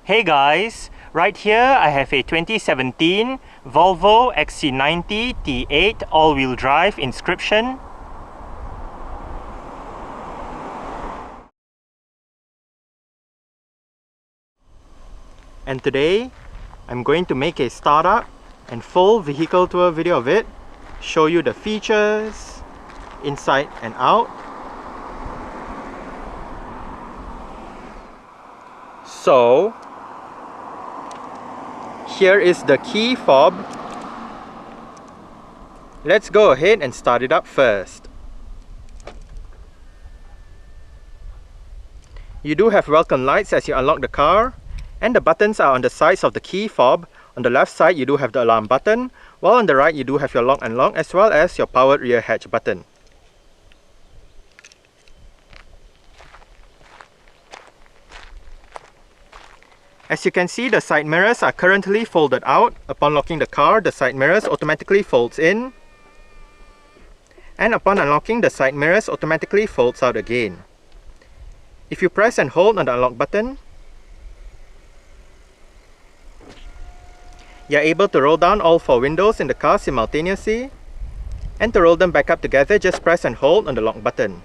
Hey guys, right here I have a 2017 Volvo XC90 T8 all-wheel drive Inscription. And today I'm going to make a startup and full vehicle tour video of it, show you the features, inside and out. So here is the key fob. Let's go ahead and start it up first. You do have welcome lights as you unlock the car, and the buttons are on the sides of the key fob. On the left side you do have the alarm button, while on the right you do have your lock and unlock as well as your powered rear hatch button. As you can see, the side mirrors are currently folded out. Upon locking the car, the side mirrors automatically folds in. And upon unlocking, the side mirrors automatically folds out again. If you press and hold on the unlock button, you are able to roll down all 4 windows in the car simultaneously. And to roll them back up together, just press and hold on the lock button.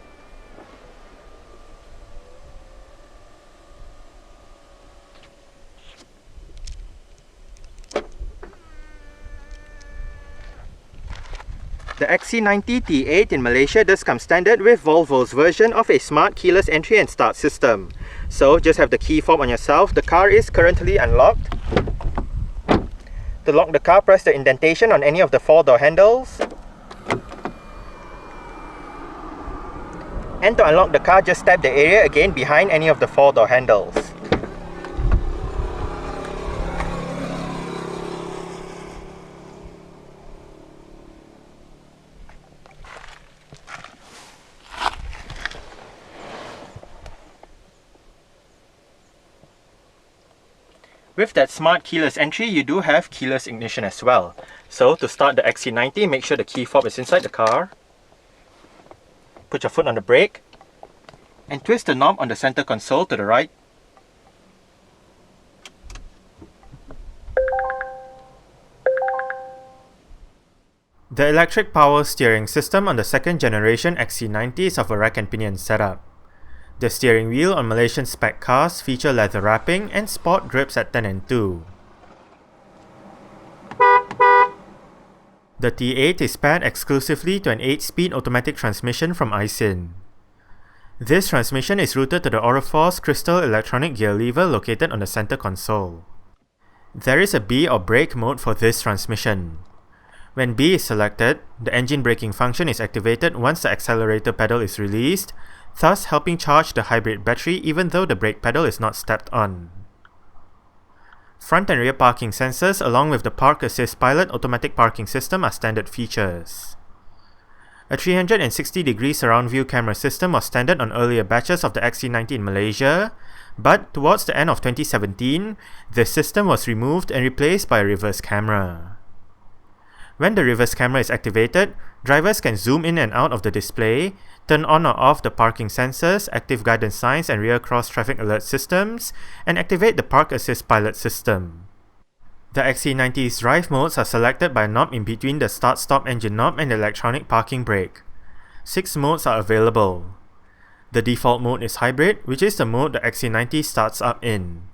The XC90 T8 in Malaysia does come standard with Volvo's version of a smart keyless entry and start system. So just have the key fob on yourself. The car is currently unlocked. To lock the car, press the indentation on any of the 4 door handles. And to unlock the car, just tap the area again behind any of the 4 door handles. With that smart keyless entry, you do have keyless ignition as well. So to start the XC90, make sure the key fob is inside the car. Put your foot on the brake and twist the knob on the center console to the right. The electric power steering system on the second generation XC90 is of a rack and pinion setup. The steering wheel on Malaysian-spec cars feature leather wrapping and sport grips at 10 and 2. The T8 is paired exclusively to an 8-speed automatic transmission from Aisin. This transmission is routed to the Oriforce crystal electronic gear lever located on the center console. There is a B or brake mode for this transmission. When B is selected, the engine braking function is activated once the accelerator pedal is released, thus helping charge the hybrid battery even though the brake pedal is not stepped on. Front and rear parking sensors along with the Park Assist Pilot automatic parking system are standard features. A 360-degree surround view camera system was standard on earlier batches of the XC90 in Malaysia, but towards the end of 2017, this system was removed and replaced by a reverse camera. When the reverse camera is activated, drivers can zoom in and out of the display, turn on or off the parking sensors, active guidance signs and rear cross traffic alert systems, and activate the Park Assist Pilot system. The XC90's drive modes are selected by a knob in between the start-stop engine knob and the electronic parking brake. 6 modes are available. The default mode is hybrid, which is the mode the XC90 starts up in.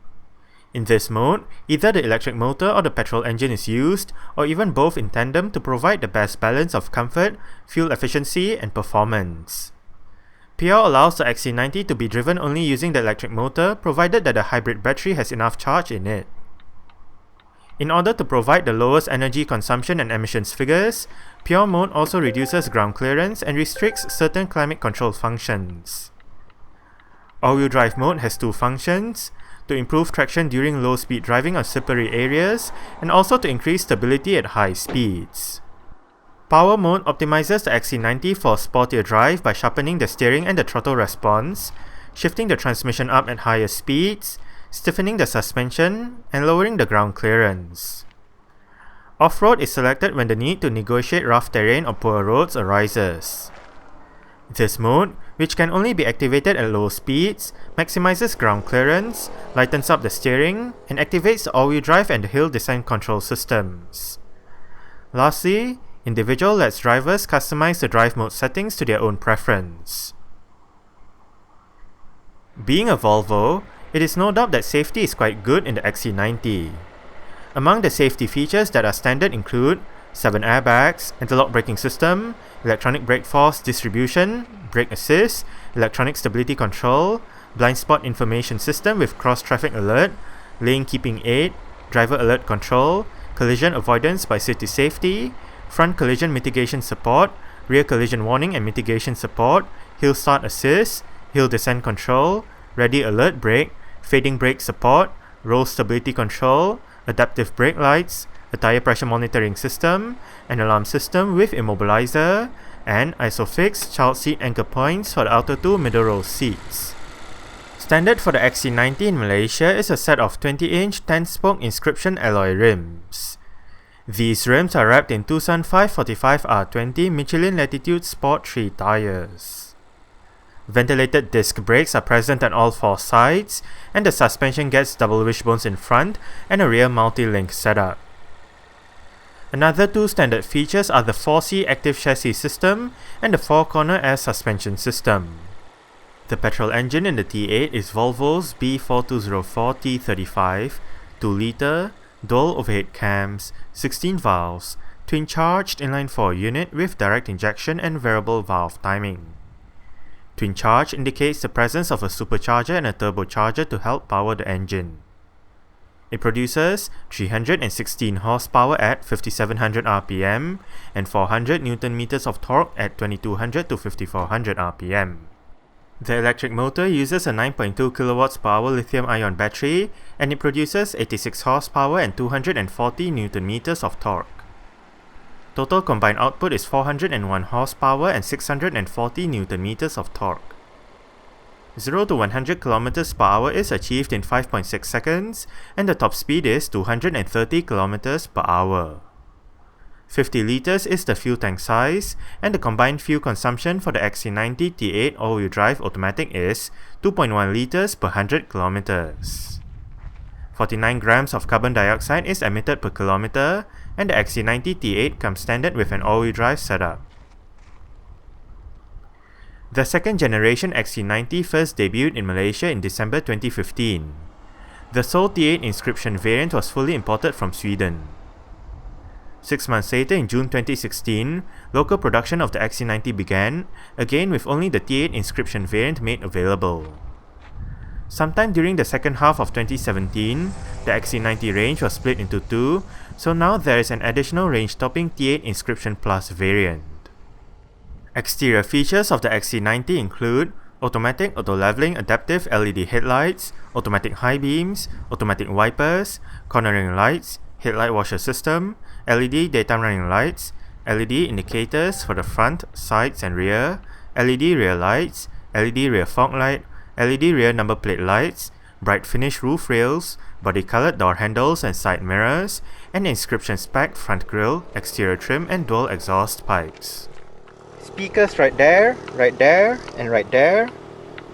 In this mode, either the electric motor or the petrol engine is used, or even both in tandem to provide the best balance of comfort, fuel efficiency, and performance. Pure allows the XC90 to be driven only using the electric motor, provided that the hybrid battery has enough charge in it. In order to provide the lowest energy consumption and emissions figures, Pure mode also reduces ground clearance and restricts certain climate control functions. All-wheel drive mode has 2 functions: to improve traction during low-speed driving on slippery areas, and also to increase stability at high speeds. Power mode optimizes the XC90 for a sportier drive by sharpening the steering and the throttle response, shifting the transmission up at higher speeds, stiffening the suspension, and lowering the ground clearance. Off-road is selected when the need to negotiate rough terrain or poor roads arises. This mode, which can only be activated at low speeds, maximizes ground clearance, lightens up the steering, and activates the all-wheel drive and the hill descent control systems. Lastly, individual lets drivers customize the drive mode settings to their own preference. Being a Volvo, it is no doubt that safety is quite good in the XC90. Among the safety features that are standard include 7 airbags, anti-lock braking system, electronic brake force distribution, brake assist, electronic stability control, blind spot information system with cross-traffic alert, lane keeping aid, driver alert control, collision avoidance by city safety, front collision mitigation support, rear collision warning and mitigation support, hill start assist, hill descent control, ready alert brake, fading brake support, roll stability control, adaptive brake lights, a tire pressure monitoring system, an alarm system with immobilizer, and ISOFIX child seat anchor points for the outer 2 middle row seats. Standard for the XC90 in Malaysia is a set of 20-inch 10-spoke Inscription alloy rims. These rims are wrapped in Tucson 545R20 Michelin Latitude Sport 3 tires. Ventilated disc brakes are present on all 4 sides, and the suspension gets double wishbones in front and a rear multi-link setup. Another 2 standard features are the 4C active chassis system and the 4-corner air suspension system. The petrol engine in the T8 is Volvo's B4204T35, 2-litre, dual overhead cams, 16 valves, twin-charged inline-4 unit with direct injection and variable valve timing. Twin-charged indicates the presence of a supercharger and a turbocharger to help power the engine. It produces 316 horsepower at 5700 rpm and 400 Nm of torque at 2200 to 5400 rpm. The electric motor uses a 9.2 kWh lithium-ion battery, and it produces 86 horsepower and 240 Nm of torque. Total combined output is 401 horsepower and 640 Nm of torque. 0 to 100 km per hour is achieved in 5.6 seconds, and the top speed is 230 km per hour. 50 litres is the fuel tank size, and the combined fuel consumption for the XC90 T8 all-wheel drive automatic is 2.1 litres per 100 kilometers. 49 grams of carbon dioxide is emitted per kilometer, and the XC90 T8 comes standard with an all-wheel drive setup. The second generation XC90 first debuted in Malaysia in December 2015. The sole T8 Inscription variant was fully imported from Sweden. 6 months later, in June 2016, local production of the XC90 began, again with only the T8 Inscription variant made available. Sometime during the second half of 2017, the XC90 range was split into 2, so now there is an additional range-topping T8 Inscription Plus variant. Exterior features of the XC90 include automatic auto-leveling adaptive LED headlights, automatic high beams, automatic wipers, cornering lights, headlight washer system, LED daytime running lights, LED indicators for the front, sides and rear, LED rear lights, LED rear fog light, LED rear number plate lights, bright finish roof rails, body-colored door handles and side mirrors, and Inscription-spec front grille, exterior trim and dual exhaust pipes. Speakers right there, and right there,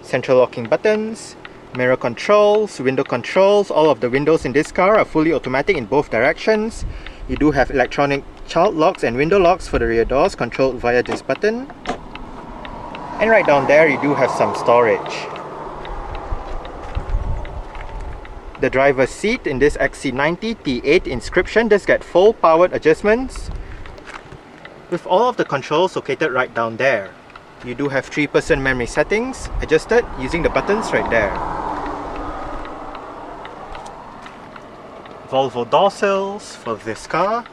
central locking buttons, mirror controls, window controls. All of the windows in this car are fully automatic in both directions. You do have electronic child locks and window locks for the rear doors controlled via this button. And right down there you do have some storage. The driver's seat in this XC90 T8 Inscription does get full powered adjustments, with all of the controls located right down there. You do have 3-person memory settings adjusted using the buttons right there. Volvo door sills for this car.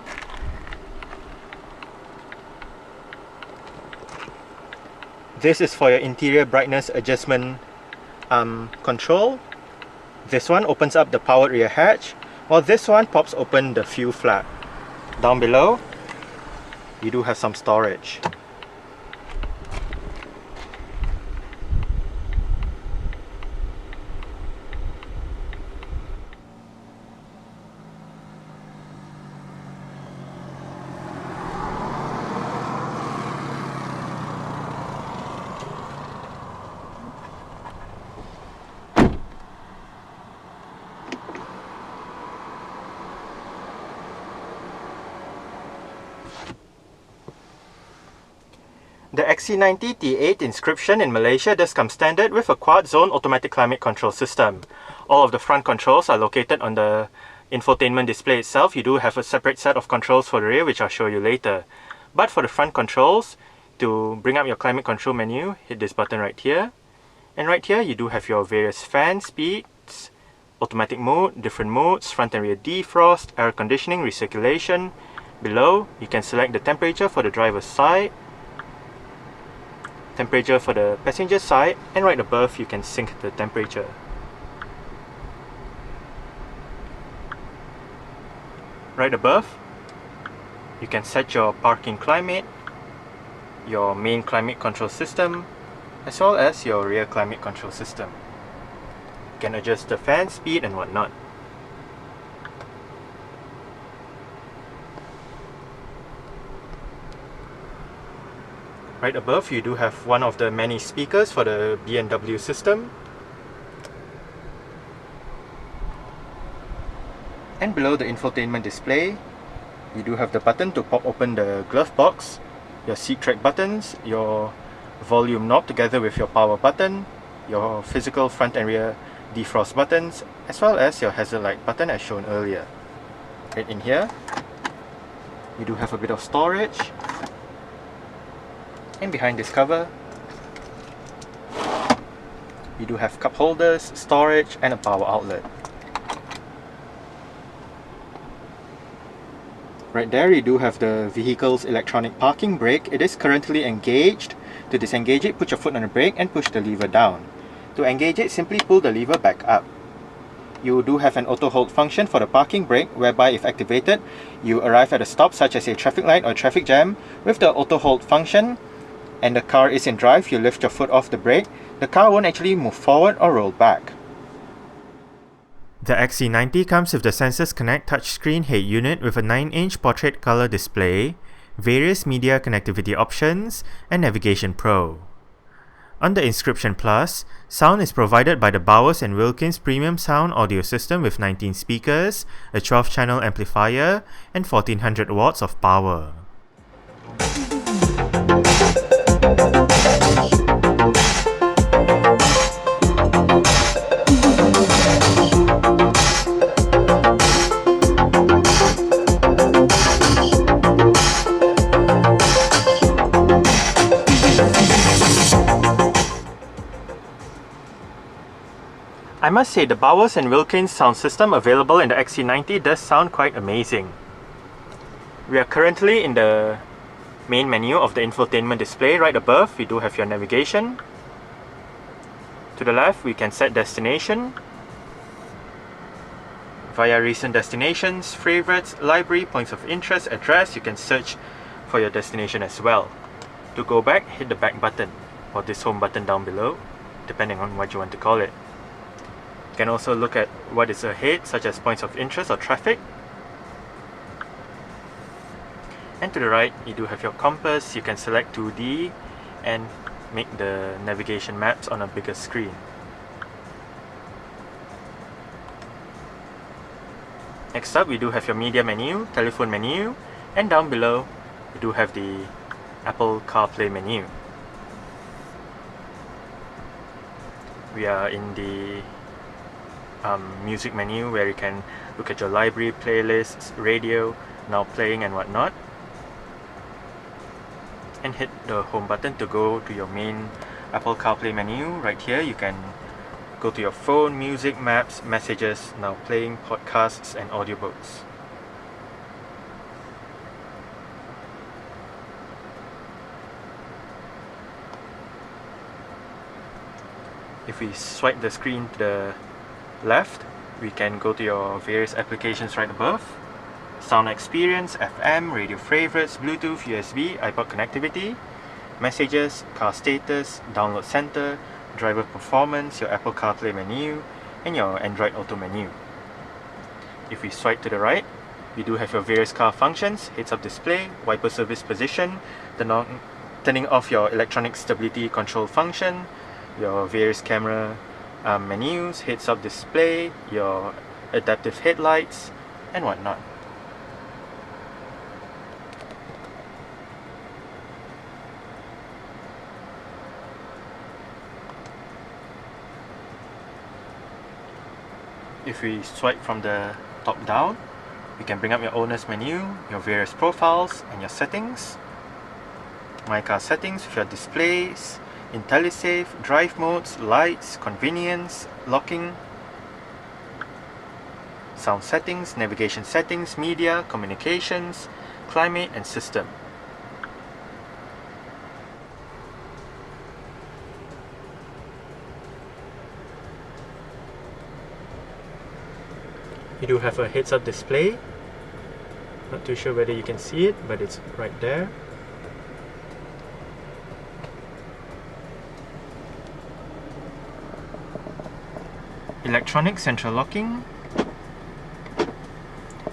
This is for your interior brightness adjustment control. This one opens up the powered rear hatch, while this one pops open the fuel flap. Down below, you do have some storage. The XC90 T8 Inscription in Malaysia does come standard with a quad-zone automatic climate control system. All of the front controls are located on the infotainment display itself. You do have a separate set of controls for the rear, which I'll show you later. But for the front controls, to bring up your climate control menu, hit this button right here. And right here, you do have your various fan speeds, automatic mode, different modes, front and rear defrost, air conditioning, recirculation. Below, you can select the temperature for the driver's side, temperature for the passenger side, and right above you can sync the temperature. Right above, you can set your parking climate, your main climate control system, as well as your rear climate control system. You can adjust the fan speed and whatnot. Right above, you do have one of the many speakers for the BMW system. And below the infotainment display, you do have the button to pop open the glove box, your seat track buttons, your volume knob together with your power button, your physical front and rear defrost buttons, as well as your hazard light button as shown earlier. Right in here, you do have a bit of storage. And behind this cover, you do have cup holders, storage, and a power outlet. Right there, you do have the vehicle's electronic parking brake. It is currently engaged. To disengage it, put your foot on the brake and push the lever down. To engage it, simply pull the lever back up. You do have an auto hold function for the parking brake, whereby if activated, you arrive at a stop such as a traffic light or traffic jam. With the auto hold function, and the car is in drive, you lift your foot off the brake, the car won't actually move forward or roll back. The XC90 comes with the Sensus Connect touchscreen head unit with a 9-inch portrait color display, various media connectivity options, and Navigation Pro. On the Inscription Plus, sound is provided by the Bowers & Wilkins Premium Sound Audio System with 19 speakers, a 12-channel amplifier, and 1400 watts of power. I must say the Bowers & Wilkins sound system available in the XC90 does sound quite amazing. We are currently in the main menu of the infotainment display. Right above, we do have your navigation. To the left, we can set destination. Via recent destinations, favorites, library, points of interest, address, you can search for your destination as well. To go back, hit the back button or this home button down below, depending on what you want to call it. You can also look at what is ahead, such as points of interest or traffic. And to the right, you do have your compass. You can select 2D and make the navigation maps on a bigger screen. Next up, we do have your media menu, telephone menu, and down below, we do have the Apple CarPlay menu. We are in the music menu where you can look at your library, playlists, radio, now playing and whatnot. And hit the home button to go to your main Apple CarPlay menu. Right here you can go to your phone, music, maps, messages, now playing, podcasts and audiobooks. If we swipe the screen to the left, we can go to your various applications right above. Sound experience, FM, radio favorites, Bluetooth, USB, iPod connectivity, messages, car status, download center, driver performance, your Apple CarPlay menu, and your Android Auto menu. If we swipe to the right, we do have your various car functions, heads-up display, wiper service position, turning off your electronic stability control function, your various camera menus, heads-up display, your adaptive headlights, and whatnot. If we swipe from the top down, you can bring up your owner's menu, your various profiles, and your settings. My car settings with your displays, IntelliSafe, drive modes, lights, convenience, locking, sound settings, navigation settings, media, communications, climate, and system. You do have a heads-up display. Not too sure whether you can see it, but it's right there. Electronic central locking.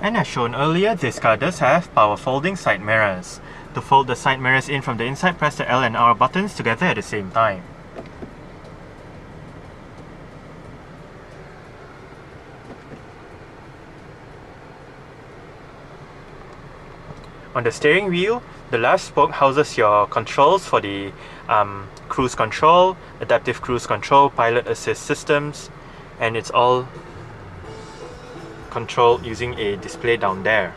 And as shown earlier, this car does have power folding side mirrors. To fold the side mirrors in from the inside, press the L and R buttons together at the same time. On the steering wheel, the left spoke houses your controls for the cruise control, adaptive cruise control, pilot assist systems, and it's all controlled using a display down there.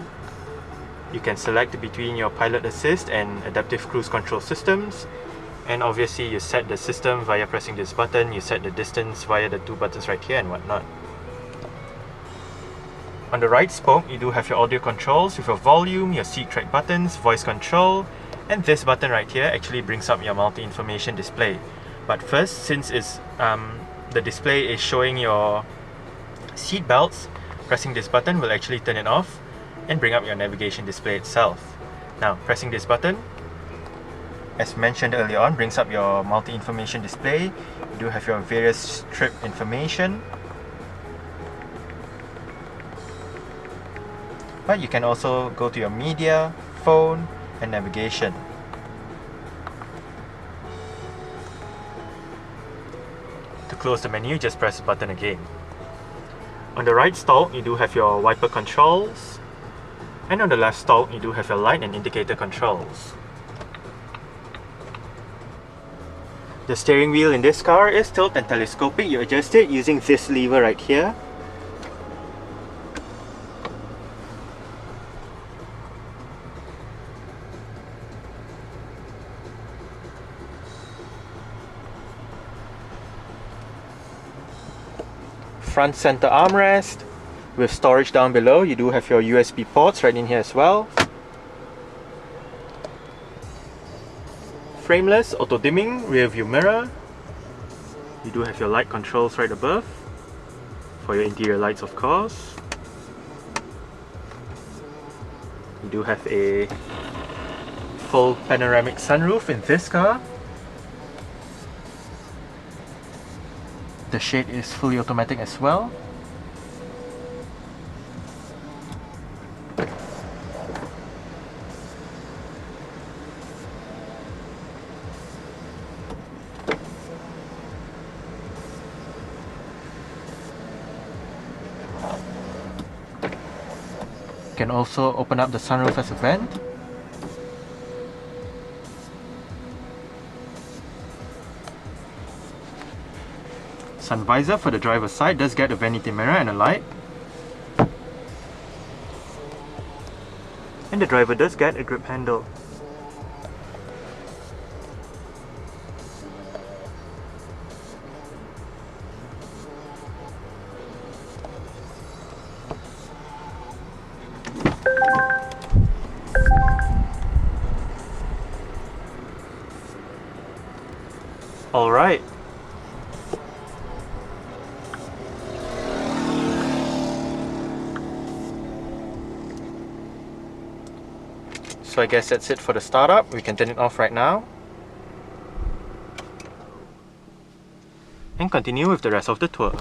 You can select between your pilot assist and adaptive cruise control systems, and obviously you set the system via pressing this button, you set the distance via the two buttons right here and whatnot. On the right spoke, you do have your audio controls with your volume, your seat track buttons, voice control, and this button right here actually brings up your multi-information display. But first, since the display is showing your seat belts, pressing this button will actually turn it off and bring up your navigation display itself. Now, pressing this button, as mentioned earlier on, brings up your multi-information display. You do have your various trip information. But you can also go to your media, phone, and navigation. To close the menu, just press the button again. On the right stalk, you do have your wiper controls, and on the left stalk, you do have your light and indicator controls. The steering wheel in this car is tilt and telescopic. You adjust it using this lever right here. Front center armrest with storage down below. You do have your USB ports right in here as well. Frameless auto dimming rear view mirror. You do have your light controls right above for your interior lights, of course. You do have a full panoramic sunroof in this car. The shade is fully automatic as well. You can also open up the sunroof as a vent. Sun visor for the driver's side does get a vanity mirror and a light. And the driver does get a grip handle. Alright. So I guess that's it for the startup. We can turn it off right now. And continue with the rest of the tour.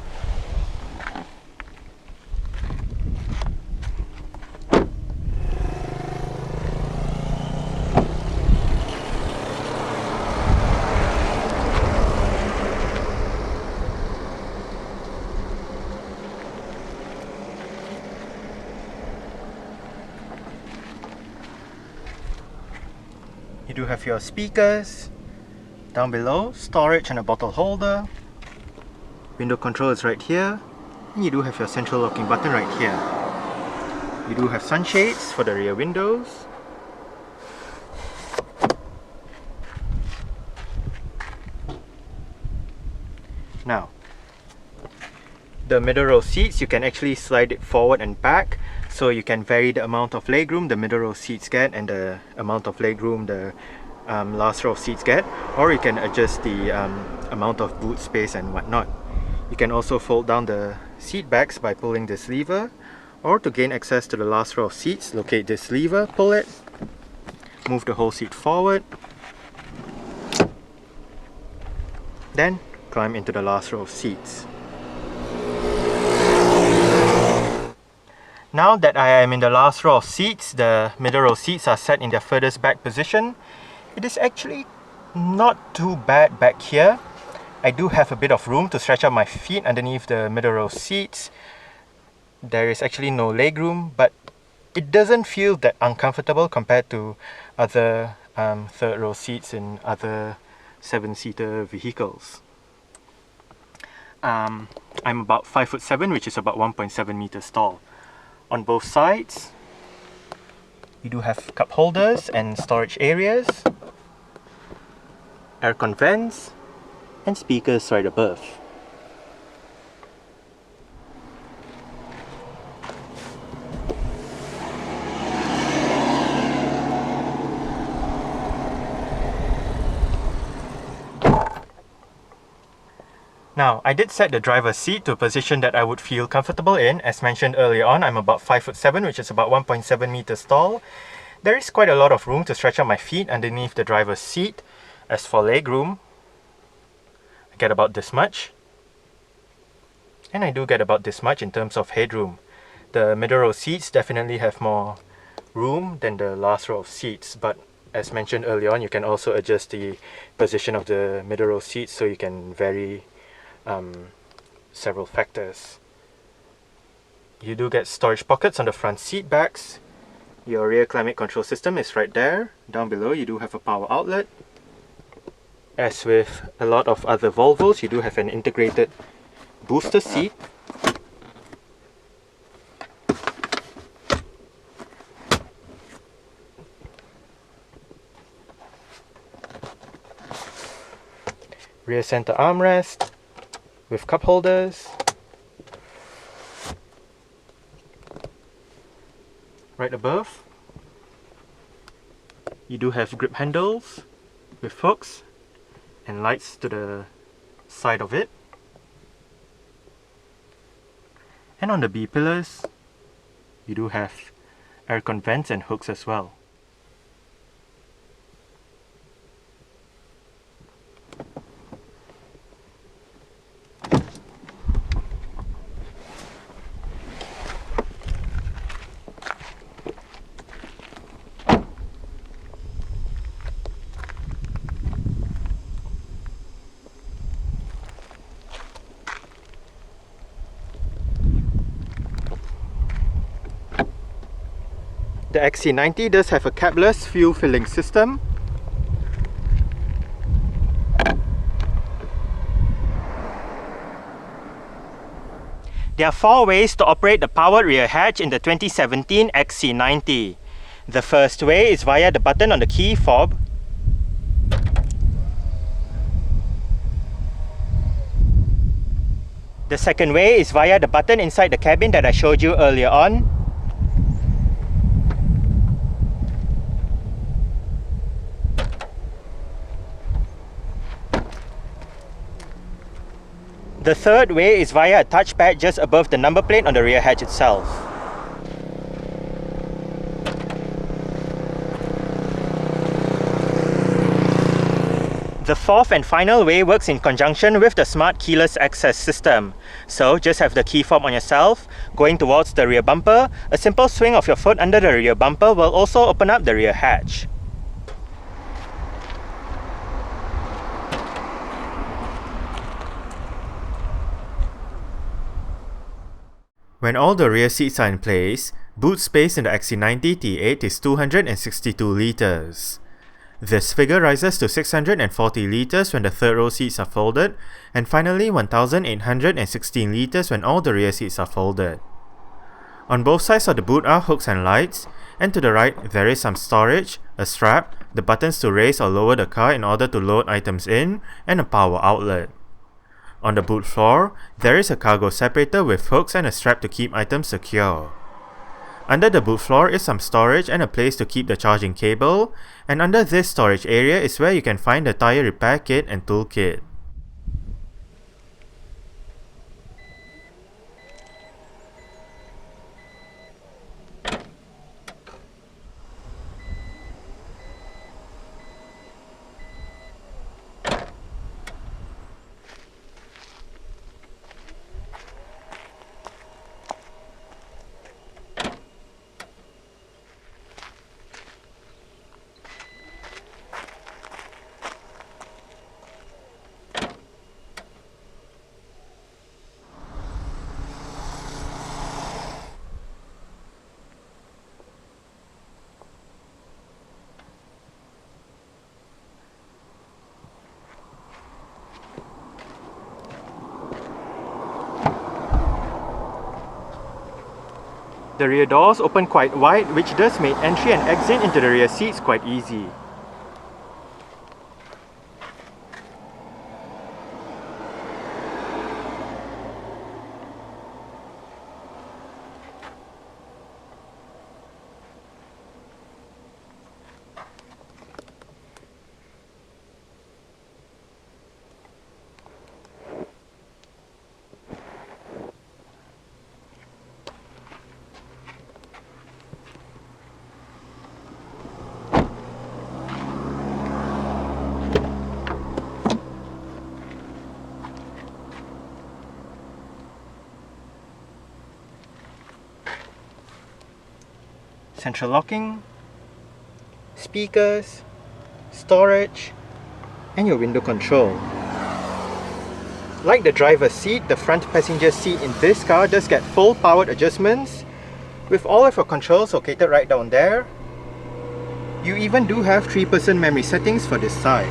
You do have your speakers down below, storage and a bottle holder. Window control is right here. And you do have your central locking button right here. You do have sunshades for the rear windows. Now, the middle row seats, you can actually slide it forward and back, so you can vary the amount of legroom the middle row seats get and the amount of legroom the last row of seats get, or you can adjust the amount of boot space and whatnot. You can also fold down the seat backs by pulling this lever, or to gain access to the last row of seats, locate this lever, pull it, move the whole seat forward, then climb into the last row of seats. Now that I am in the last row of seats, the middle row seats are set in their furthest back position. It is actually not too bad back here. I do have a bit of room to stretch out my feet underneath the middle row seats. There is actually no legroom, but it doesn't feel that uncomfortable compared to other third row seats in other 7-seater vehicles. I'm about 5'7", which is about 1.7 meters tall. On both sides, you do have cup holders and storage areas, aircon vents, and speakers right above. Now, I did set the driver's seat to a position that I would feel comfortable in. As mentioned earlier on, I'm about 5'7", which is about 1.7 meters tall. There is quite a lot of room to stretch out my feet underneath the driver's seat. As for legroom, I get about this much. And I do get about this much in terms of headroom. The middle row seats definitely have more room than the last row of seats, but as mentioned earlier on, you can also adjust the position of the middle row seats so you can vary several factors. You do get storage pockets on the front seat backs. Your rear climate control system is right there. Down below you do have a power outlet. As with a lot of other Volvos, you do have an integrated booster seat. Rear center armrest with cup holders. Right above, you do have grip handles with hooks and lights to the side of it. And on the B pillars, you do have aircon vents and hooks as well. The XC90 does have a capless fuel filling system. There are 4 ways to operate the powered rear hatch in the 2017 XC90. The first way is via the button on the key fob. The second way is via the button inside the cabin that I showed you earlier on. The third way is via a touchpad just above the number plate on the rear hatch itself. The fourth and final way works in conjunction with the smart keyless access system. So just have the key fob on yourself, going towards the rear bumper. A simple swing of your foot under the rear bumper will also open up the rear hatch. When all the rear seats are in place, boot space in the XC90 T8 is 262 litres. This figure rises to 640 litres when the third row seats are folded, and finally 1816 litres when all the rear seats are folded. On both sides of the boot are hooks and lights, and to the right there is some storage, a strap, the buttons to raise or lower the car in order to load items in, and a power outlet. On the boot floor, there is a cargo separator with hooks and a strap to keep items secure. Under the boot floor is some storage and a place to keep the charging cable, and under this storage area is where you can find the tyre repair kit and toolkit. The rear doors open quite wide, which does make entry and exit into the rear seats quite easy. Central locking, speakers, storage, and your window control. Like the driver's seat, the front passenger seat in this car does get full powered adjustments with all of your controls located right down there. You even do have 3-person memory settings for this side.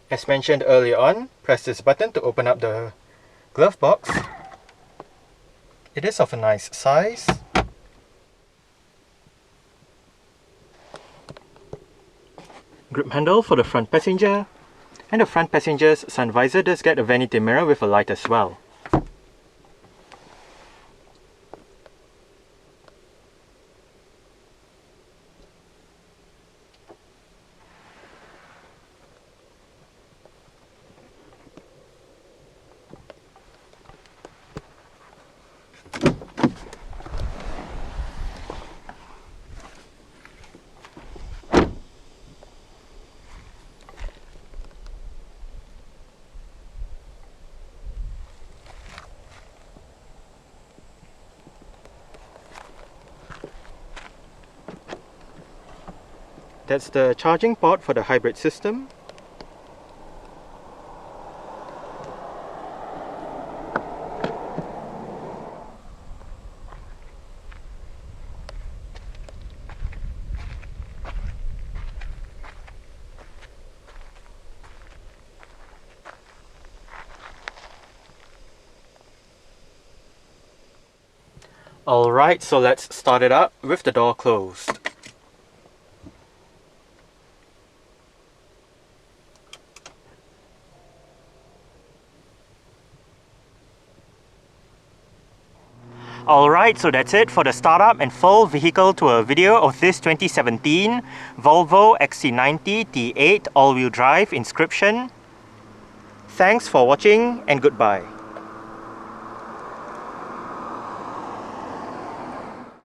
As mentioned earlier on, press this button to open up the glove box. It is of a nice size. Grip handle for the front passenger, and the front passenger's sun visor does get a vanity mirror with a light as well. That's the charging port for the hybrid system. Alright, so let's start it up with the door closed. Alright, so that's it for the startup and full vehicle tour video of this 2017 Volvo XC90 T8 all-wheel drive Inscription. Thanks for watching and goodbye.